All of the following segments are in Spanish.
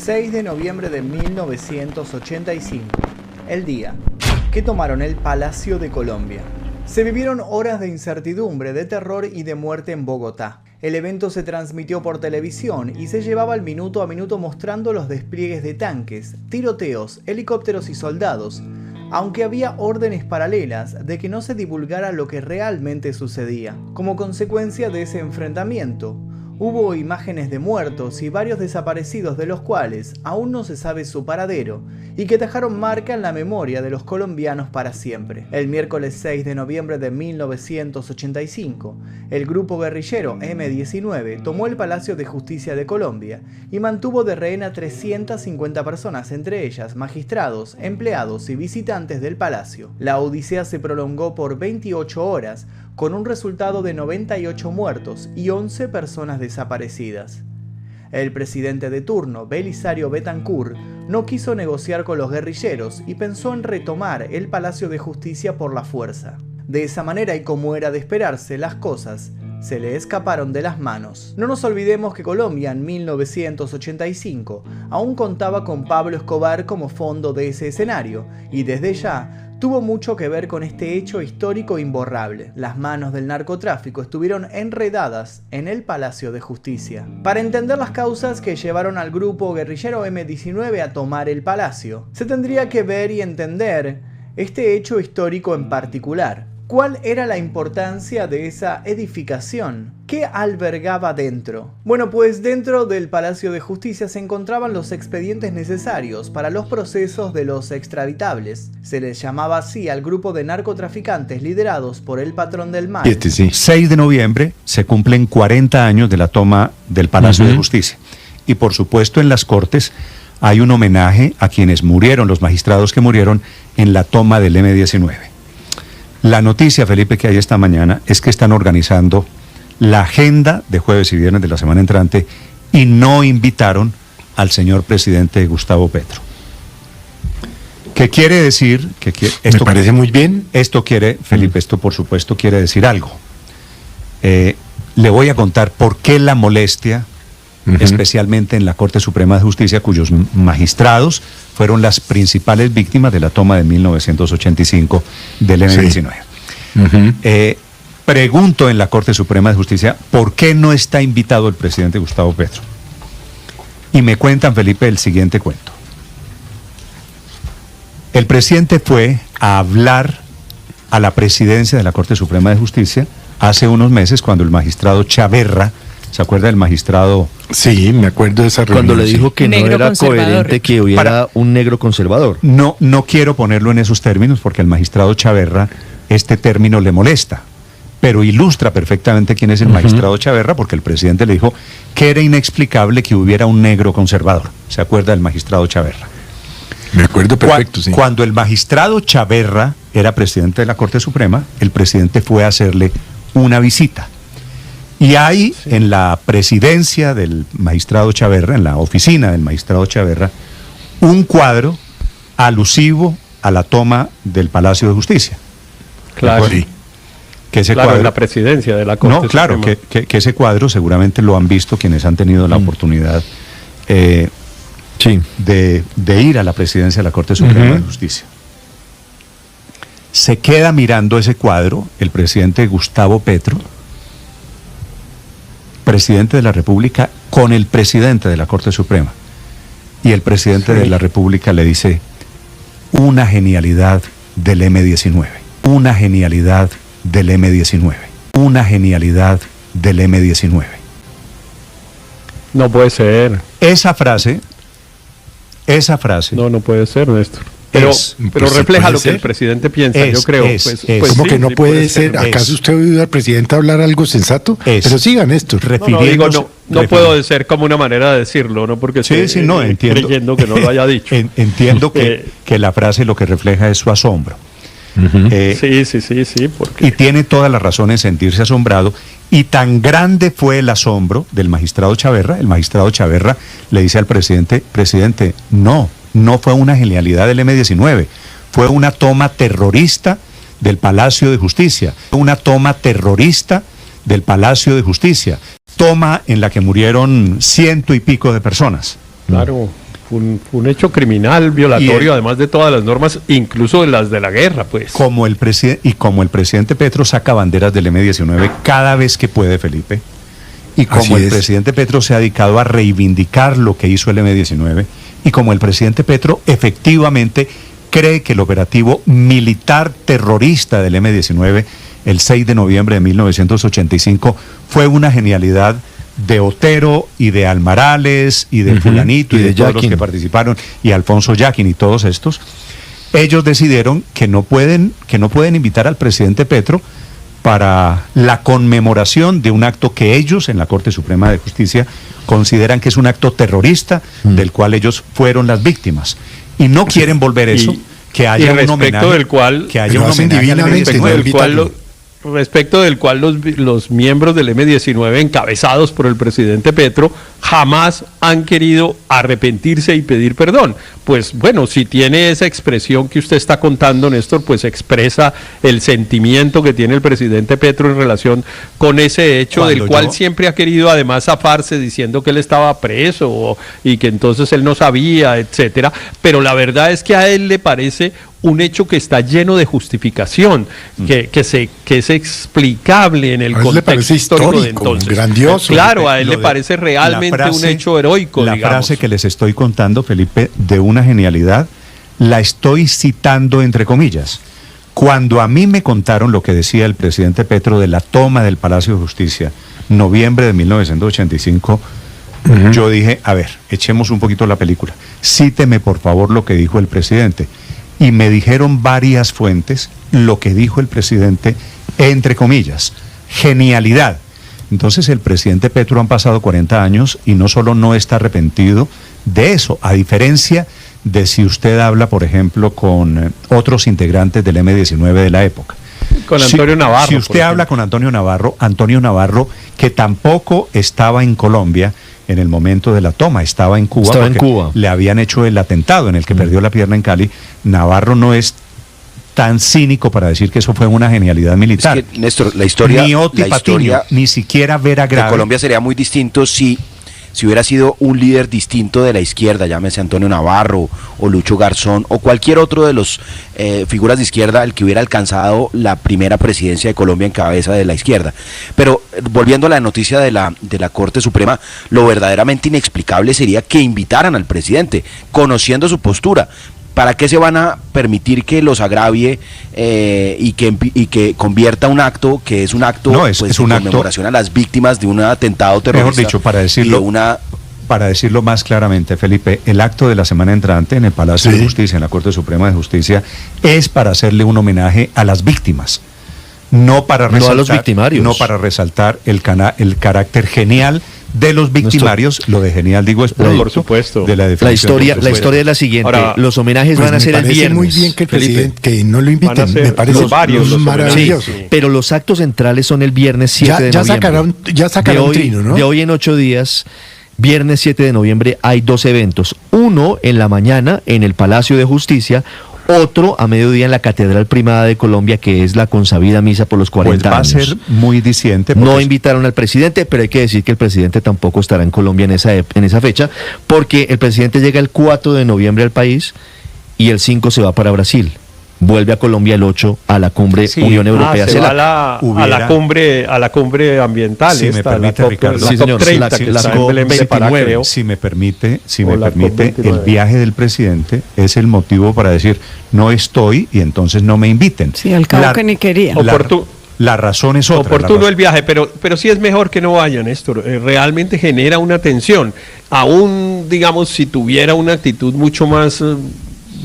6 de noviembre de 1985, el día que tomaron el Palacio de Colombia. Se vivieron horas de incertidumbre, de terror y de muerte en Bogotá. El evento se transmitió por televisión y se llevaba al minuto a minuto mostrando los despliegues de tanques, tiroteos, helicópteros y soldados, aunque había órdenes paralelas de que no se divulgara lo que realmente sucedía. Como consecuencia de ese enfrentamiento, hubo imágenes de muertos y varios desaparecidos, de los cuales aún no se sabe su paradero y que dejaron marca en la memoria de los colombianos para siempre. El miércoles 6 de noviembre de 1985, el grupo guerrillero M-19 tomó el Palacio de Justicia de Colombia y mantuvo de rehén a 350 personas, entre ellas magistrados, empleados y visitantes del palacio. La odisea se prolongó por 28 horas, con un resultado de 98 muertos y 11 personas desaparecidas. El presidente de turno, Belisario Betancur, no quiso negociar con los guerrilleros y pensó en retomar el Palacio de Justicia por la fuerza. De esa manera, y como era de esperarse, las cosas se le escaparon de las manos. No nos olvidemos que Colombia en 1985 aún contaba con Pablo Escobar como fondo de ese escenario, y desde ya tuvo mucho que ver con este hecho histórico imborrable. Las manos del narcotráfico estuvieron enredadas en el Palacio de Justicia. Para entender las causas que llevaron al grupo guerrillero M-19 a tomar el palacio, se tendría que ver y entender este hecho histórico en particular. ¿Cuál era la importancia de esa edificación? ¿Qué albergaba dentro? Bueno, pues dentro del Palacio de Justicia se encontraban los expedientes necesarios para los procesos de los extraditables. Se les llamaba así al grupo de narcotraficantes liderados por el patrón del mal. 6 de noviembre se cumplen 40 años de la toma del Palacio de Justicia. Y por supuesto en las Cortes hay un homenaje a quienes murieron, los magistrados que murieron en la toma del M-19. La noticia, Felipe, que hay esta mañana es que están organizando la agenda de jueves y viernes de la semana entrante y no invitaron al señor presidente Gustavo Petro. ¿Qué quiere decir? Me parece muy bien. Esto quiere, Felipe, esto por supuesto quiere decir algo. Le voy a contar por qué la molestia, especialmente en la Corte Suprema de Justicia, cuyos magistrados fueron las principales víctimas de la toma de 1985 del M-19. Pregunto en la Corte Suprema de Justicia, ¿por qué no está invitado el presidente Gustavo Petro? Y me cuentan, Felipe, el siguiente cuento. El presidente fue a hablar a la presidencia de la Corte Suprema de Justicia hace unos meses, cuando el magistrado Chaverra, ¿se acuerda del magistrado? Sí, me acuerdo de esa reunión. Cuando le dijo que no era coherente que hubiera un negro conservador. No quiero ponerlo en esos términos porque al magistrado Chaverra este término le molesta, pero ilustra perfectamente quién es el magistrado Chaverra, porque el presidente le dijo que era inexplicable que hubiera un negro conservador. ¿Se acuerda del magistrado Chaverra? Me acuerdo perfecto, sí. Cuando el magistrado Chaverra era presidente de la Corte Suprema, el presidente fue a hacerle una visita. Y hay en la presidencia del magistrado Chaverra, en la oficina del magistrado Chaverra, un cuadro alusivo a la toma del Palacio de Justicia. Claro, sí. Que ese claro, cuadro, en la presidencia de la Corte no, claro, que ese cuadro seguramente lo han visto quienes han tenido la oportunidad de ir a la presidencia de la Corte Suprema de Justicia. Se queda mirando ese cuadro el presidente Gustavo Petro, presidente de la República, con el presidente de la Corte Suprema. Y el presidente de la República le dice: una genialidad del M-19, una genialidad del M-19, una genialidad del M-19. No puede ser. Esa frase. No puede ser, Néstor. Pero refleja lo que el presidente piensa, yo creo. ¿Cómo que no puede ser? ¿Acaso usted ha oído al presidente hablar algo sensato? Pero siga, Néstor. No puedo ser como una manera de decirlo, no porque entiendo, creyendo que no lo haya dicho. Entiendo que la frase lo que refleja es su asombro. Sí. Porque... Y tiene toda la razón en sentirse asombrado. Y tan grande fue el asombro del magistrado Chaverra. El magistrado Chaverra le dice al presidente: no fue una genialidad del M-19, fue una toma terrorista del Palacio de Justicia, una toma terrorista del Palacio de Justicia, toma en la que murieron 100 y pico de personas. Claro. un hecho criminal, violatorio, además de todas las normas, incluso de las de la guerra, pues. Como el presidente Petro saca banderas del M-19 cada vez que puede, Felipe, y como el presidente Petro se ha dedicado a reivindicar lo que hizo el M-19, y como el presidente Petro efectivamente cree que el operativo militar terrorista del M-19, el 6 de noviembre de 1985, fue una genialidad de Otero y de Almarales y de fulanito y de todos los que participaron, y Alfonso Yaqui y todos estos, ellos decidieron que no pueden invitar al presidente Petro para la conmemoración de un acto que ellos en la Corte Suprema de Justicia consideran que es un acto terrorista del cual ellos fueron las víctimas, y no quieren volver eso, que haya un homenaje del cual, que haya un homenaje respecto del cual los miembros del M-19 encabezados por el presidente Petro jamás han querido arrepentirse y pedir perdón. Pues bueno, si tiene esa expresión que usted está contando, Néstor, pues expresa el sentimiento que tiene el presidente Petro en relación con ese hecho, del cual siempre ha querido además zafarse diciendo que él estaba preso y que entonces él no sabía, etcétera. Pero la verdad es que a él le parece un hecho que está lleno de justificación, que es explicable en el contexto histórico de entonces. Grandioso. Claro, a él le parece realmente un hecho heroico, La digamos. frase que les estoy contando, Felipe, de una genialidad, la estoy citando entre comillas. Cuando a mí me contaron lo que decía el presidente Petro de la toma del Palacio de Justicia, noviembre de 1985, yo dije, a ver, echemos un poquito la película. Cíteme, por favor, lo que dijo el presidente. Y me dijeron varias fuentes lo que dijo el presidente, entre comillas, genialidad. Entonces el presidente Petro, han pasado 40 años y no solo no está arrepentido de eso, a diferencia de si usted habla, por ejemplo, con otros integrantes del M-19 de la época. Con Antonio Navarro. Si usted habla con Antonio Navarro, que tampoco estaba en Colombia en el momento de la toma, estaba en Cuba. Estaba en Cuba. Le habían hecho el atentado en el que perdió la pierna en Cali. Navarro no es tan cínico para decir que eso fue una genialidad militar. Es que, Néstor, la historia ni siquiera Vera Grave. De Colombia sería muy distinto si hubiera sido un líder distinto de la izquierda, llámese Antonio Navarro o Lucho Garzón o cualquier otro de los figuras de izquierda, el que hubiera alcanzado la primera presidencia de Colombia en cabeza de la izquierda. Pero volviendo a la noticia de la Corte Suprema, lo verdaderamente inexplicable sería que invitaran al presidente, conociendo su postura. ¿Para qué se van a permitir que los agravie y que convierta un acto que es un acto de conmemoración a las víctimas de un atentado terrorista? Mejor dicho, para decirlo más claramente, Felipe, el acto de la semana entrante en el Palacio de Justicia, en la Corte Suprema de Justicia, es para hacerle un homenaje a las víctimas, no para resaltar, no a los victimarios, no para resaltar el carácter genial de los victimarios. Lo de genial, digo, es por supuesto de la definición. La historia es la siguiente. Ahora, los homenajes van a ser el viernes. Muy bien que el presidente que no lo inviten, me parece los maravilloso. Sí, pero los actos centrales son el viernes 7 de noviembre. Ya sacaron un trino, ¿no? De hoy en 8 días, viernes 7 de noviembre, hay 2 eventos. Uno en la mañana en el Palacio de Justicia, otro a mediodía en la Catedral Primada de Colombia, que es la consabida misa por los 40 va años. Va a ser muy diciente. No invitaron al presidente, pero hay que decir que el presidente tampoco estará en Colombia en esa fecha, porque el presidente llega el 4 de noviembre al país y el 5 se va para Brasil. Vuelve a Colombia el 8 a la cumbre Unión Europea. Se va a la cumbre ambiental. Si me permite, Ricardo. Sí, señor, la COP29. Si me permite, el viaje del presidente es el motivo para decir, no estoy y entonces no me inviten. Sí, al cabo que ni quería. La razón es otra. Oportuno el viaje, pero sí es mejor que no vayan, Néstor. Realmente genera una tensión. Aún, digamos, si tuviera una actitud mucho más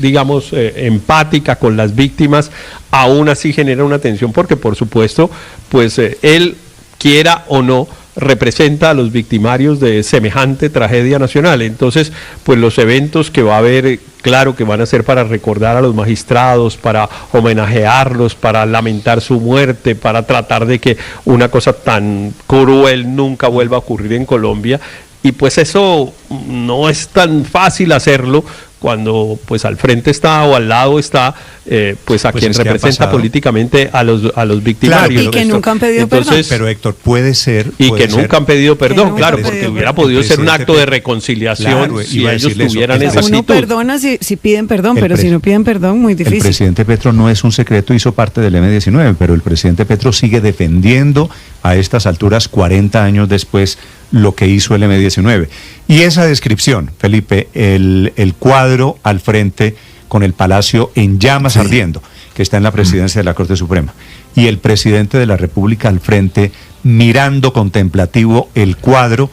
empática con las víctimas, aún así genera una tensión porque, por supuesto, pues él, quiera o no, representa a los victimarios de semejante tragedia nacional. Entonces, pues los eventos que va a haber, claro que van a ser para recordar a los magistrados, para homenajearlos, para lamentar su muerte, para tratar de que una cosa tan cruel nunca vuelva a ocurrir en Colombia. Y pues eso no es tan fácil hacerlo cuando pues al frente está o al lado está pues a quien representa políticamente a los victimarios. Claro, y que nunca han pedido perdón. Pero Héctor, puede ser. Y que nunca han pedido perdón, claro, porque hubiera podido ser un acto de reconciliación si ellos tuvieran esa actitud. Uno perdona si piden perdón, pero si no piden perdón, muy difícil. El presidente Petro no es un secreto, hizo parte del M-19, pero el presidente Petro sigue defendiendo a estas alturas, 40 años después, lo que hizo el M-19. Y esa descripción, Felipe, el cuadro al frente con el palacio en llamas ardiendo, que está en la presidencia de la Corte Suprema, y el presidente de la República al frente mirando contemplativo el cuadro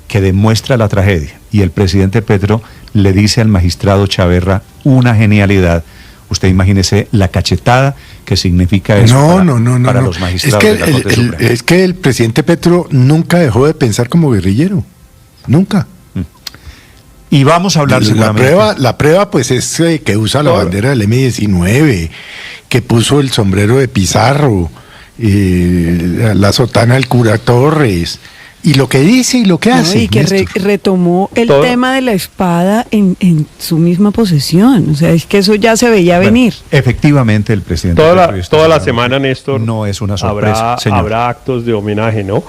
que demuestra la tragedia. Y el presidente Petro le dice al magistrado Chaverra una genialidad. Usted imagínese la cachetada que significa eso para los magistrados de la Corte Suprema. Es que el presidente Petro nunca dejó de pensar como guerrillero. Nunca. Y vamos a hablar seguramente. La prueba pues es que usa la bandera del M-19, que puso el sombrero de Pizarro, la sotana del cura Torres, y lo que dice y lo que hace. Y que retomó el tema de la espada en su misma posesión. O sea, es que eso ya se veía venir. Efectivamente, el presidente. Toda la semana, Néstor. No es una sorpresa. Habrá actos de homenaje, ¿no?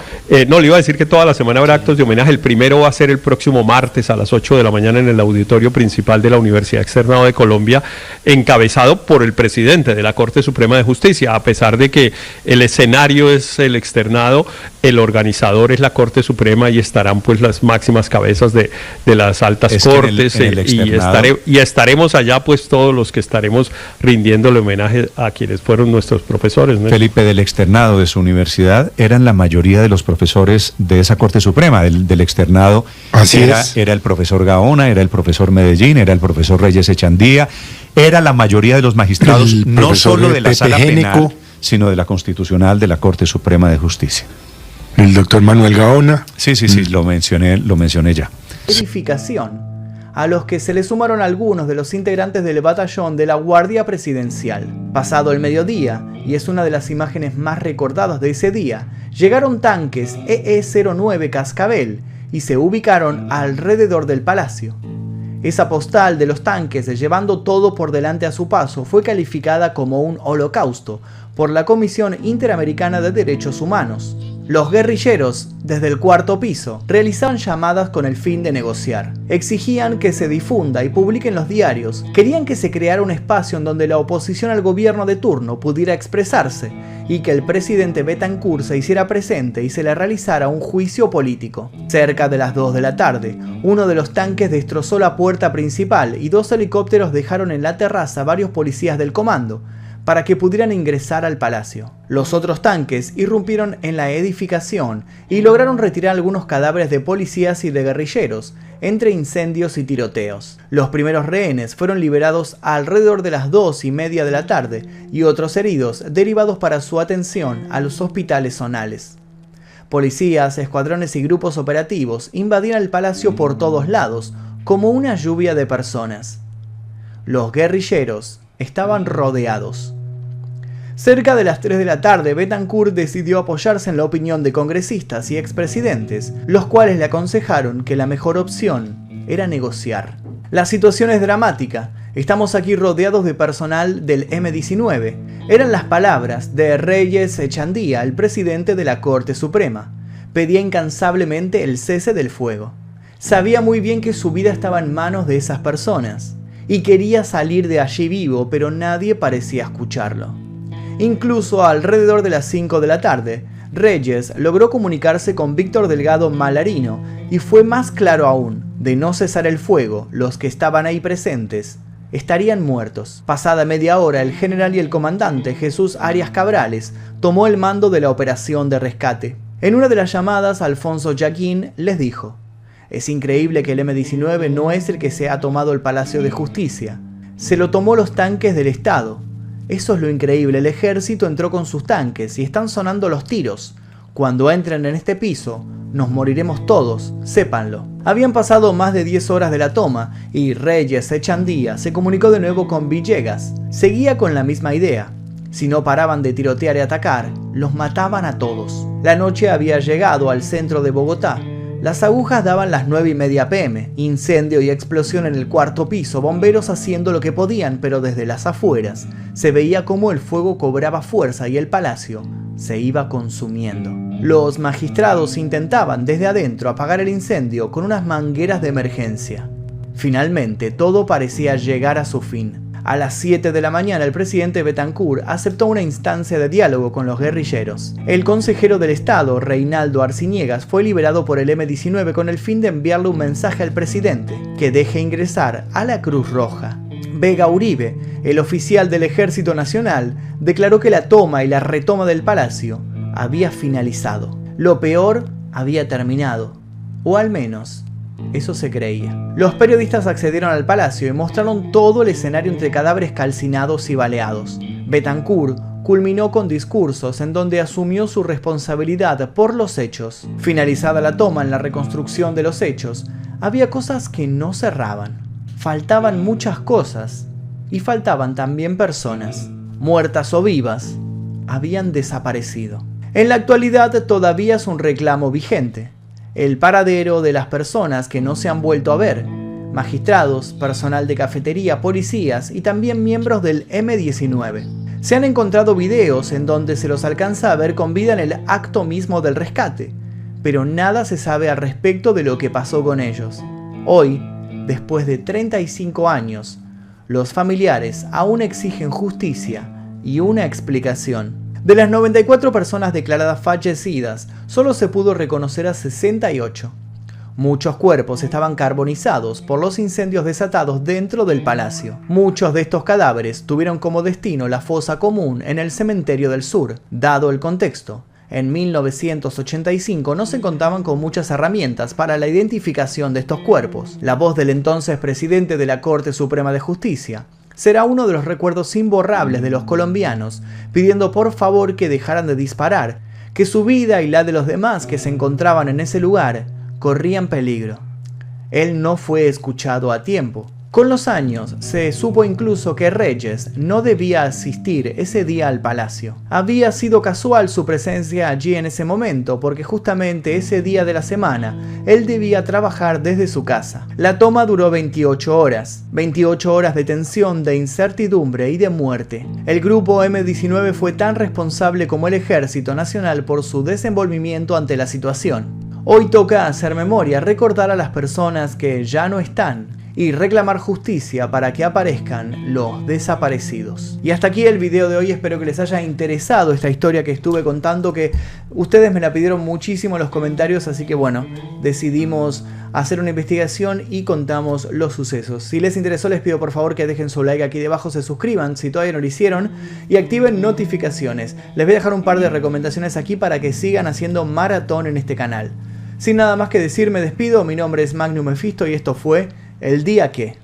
No, le iba a decir que toda la semana habrá actos de homenaje. El primero va a ser el próximo martes a las 8 de la mañana en el auditorio principal de la Universidad Externado de Colombia, encabezado por el presidente de la Corte Suprema de Justicia. A pesar de que el escenario es el externado, el organizador es la Corte Suprema y estarán pues las máximas cabezas de las altas cortes y estaremos allá pues todos los que estaremos rindiéndole homenaje a quienes fueron nuestros profesores, ¿no? Felipe, del externado de su universidad eran la mayoría de los profesores de esa Corte Suprema, del externado. Era el profesor Gaona, era el profesor Medellín, era el profesor Reyes Echandía, era la mayoría de los magistrados, no solo de la Sala Penal, sino de la Constitucional de la Corte Suprema de Justicia. El doctor Manuel Gaona. Sí, lo mencioné ya. Edificación, a los que se le sumaron algunos de los integrantes del batallón de la Guardia Presidencial. Pasado el mediodía, y es una de las imágenes más recordadas de ese día, llegaron tanques EE-09 Cascabel y se ubicaron alrededor del palacio. Esa postal de los tanques llevando todo por delante a su paso fue calificada como un holocausto por la Comisión Interamericana de Derechos Humanos. Los guerrilleros, desde el cuarto piso, realizaban llamadas con el fin de negociar. Exigían que se difunda y publiquen los diarios. Querían que se creara un espacio en donde la oposición al gobierno de turno pudiera expresarse y que el presidente Betancourt se hiciera presente y se le realizara un juicio político. Cerca de las 2 de la tarde, uno de los tanques destrozó la puerta principal y 2 helicópteros dejaron en la terraza varios policías del comando para que pudieran ingresar al palacio. Los otros tanques irrumpieron en la edificación y lograron retirar algunos cadáveres de policías y de guerrilleros, entre incendios y tiroteos. Los primeros rehenes fueron liberados alrededor de las 2:30 de la tarde y otros heridos derivados para su atención a los hospitales zonales. Policías, escuadrones y grupos operativos invadían el palacio por todos lados, como una lluvia de personas. Los guerrilleros estaban rodeados. Cerca de las 3 de la tarde, Betancourt decidió apoyarse en la opinión de congresistas y expresidentes, los cuales le aconsejaron que la mejor opción era negociar. La situación es dramática. Estamos aquí rodeados de personal del M-19. Eran las palabras de Reyes Echandía, el presidente de la Corte Suprema. Pedía incansablemente el cese del fuego. Sabía muy bien que su vida estaba en manos de esas personas y quería salir de allí vivo, pero nadie parecía escucharlo. Incluso alrededor de las 5 de la tarde, Reyes logró comunicarse con Víctor Delgado Malarino y fue más claro aún: de no cesar el fuego, los que estaban ahí presentes estarían muertos. Pasada media hora, el general y el comandante Jesús Arias Cabrales tomó el mando de la operación de rescate. En una de las llamadas, Alfonso Jaquín les dijo: es increíble que el M-19 no es el que se ha tomado el Palacio de Justicia. Se lo tomó los tanques del Estado. Eso es lo increíble, el ejército entró con sus tanques y están sonando los tiros. Cuando entren en este piso, nos moriremos todos, sépanlo. Habían pasado más de 10 horas de la toma y Reyes Echandía se comunicó de nuevo con Villegas. Seguía con la misma idea. Si no paraban de tirotear y atacar, los mataban a todos. La noche había llegado al centro de Bogotá. Las agujas daban las 9:30 p.m. Incendio y explosión en el cuarto piso, bomberos haciendo lo que podían, pero desde las afueras se veía cómo el fuego cobraba fuerza y el palacio se iba consumiendo. Los magistrados intentaban desde adentro apagar el incendio con unas mangueras de emergencia. Finalmente, todo parecía llegar a su fin. A las 7 de la mañana, el presidente Betancur aceptó una instancia de diálogo con los guerrilleros. El consejero del Estado, Reinaldo Arciniegas, fue liberado por el M-19 con el fin de enviarle un mensaje al presidente, que deje ingresar a la Cruz Roja. Vega Uribe, el oficial del Ejército Nacional, declaró que la toma y la retoma del palacio había finalizado. Lo peor había terminado, o al menos eso se creía. Los periodistas accedieron al palacio y mostraron todo el escenario entre cadáveres calcinados y baleados. Betancur culminó con discursos en donde asumió su responsabilidad por los hechos. Finalizada la toma en la reconstrucción de los hechos, había cosas que no cerraban. Faltaban muchas cosas y faltaban también personas. Muertas o vivas, habían desaparecido. En la actualidad todavía es un reclamo vigente. El paradero de las personas que no se han vuelto a ver, magistrados, personal de cafetería, policías y también miembros del M-19. Se han encontrado videos en donde se los alcanza a ver con vida en el acto mismo del rescate, pero nada se sabe al respecto de lo que pasó con ellos. Hoy, después de 35 años, los familiares aún exigen justicia y una explicación. De las 94 personas declaradas fallecidas, solo se pudo reconocer a 68. Muchos cuerpos estaban carbonizados por los incendios desatados dentro del palacio. Muchos de estos cadáveres tuvieron como destino la fosa común en el cementerio del sur. Dado el contexto, en 1985 no se contaban con muchas herramientas para la identificación de estos cuerpos. La voz del entonces presidente de la Corte Suprema de Justicia será uno de los recuerdos imborrables de los colombianos, pidiendo por favor que dejaran de disparar, que su vida y la de los demás que se encontraban en ese lugar corrían peligro. Él no fue escuchado a tiempo. Con los años, se supo incluso que Reyes no debía asistir ese día al palacio. Había sido casual su presencia allí en ese momento, porque justamente ese día de la semana, él debía trabajar desde su casa. La toma duró 28 horas. 28 horas de tensión, de incertidumbre y de muerte. El grupo M-19 fue tan responsable como el Ejército Nacional por su desenvolvimiento ante la situación. Hoy toca hacer memoria, recordar a las personas que ya no están y reclamar justicia para que aparezcan los desaparecidos. Y hasta aquí el video de hoy, espero que les haya interesado esta historia que estuve contando, que ustedes me la pidieron muchísimo en los comentarios, así que bueno, decidimos hacer una investigación y contamos los sucesos. Si les interesó, les pido por favor que dejen su like aquí debajo, se suscriban si todavía no lo hicieron y activen notificaciones. Les voy a dejar un par de recomendaciones aquí para que sigan haciendo maratón en este canal. Sin nada más que decir, me despido. Mi nombre es Magnum Mephisto y esto fue El Día Que.